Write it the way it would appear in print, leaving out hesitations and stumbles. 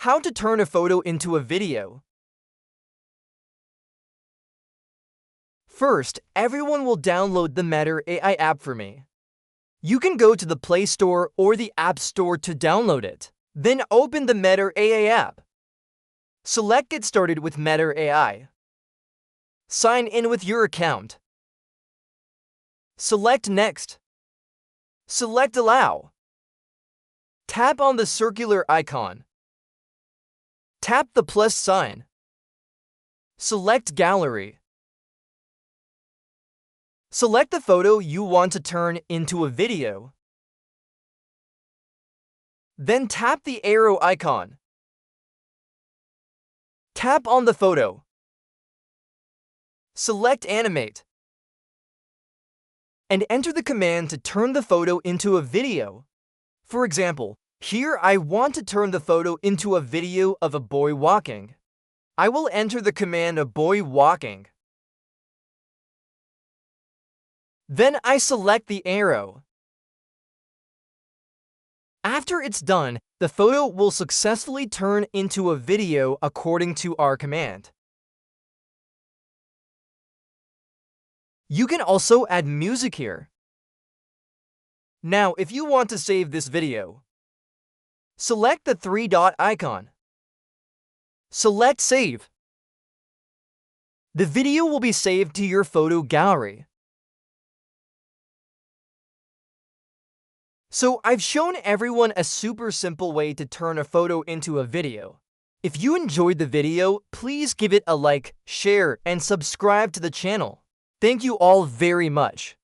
How to turn a photo into a video. First, everyone will download the Matter AI app for me. You can go to the Play Store or the App Store to download it. Then open the Matter AI app. Select Get Started with Matter AI. Sign in with your account. Select Next. Select Allow. Tap on the circular icon. Tap the plus sign. Select Gallery. Select the photo you want to turn into a video. Then tap the arrow icon. Tap on the photo. Select Animate. And enter the command to turn the photo into a video. For example, here I want to turn the photo into a video of a boy walking. I will enter the command a boy walking. Then I select the arrow. After it's done, the photo will successfully turn into a video according to our command. You can also add music here. Now, if you want to save this video, select the three-dot icon. Select Save. The video will be saved to your photo gallery. So I've shown everyone a super simple way to turn a photo into a video. If you enjoyed the video, please give it a like, share, and subscribe to the channel. Thank you all very much.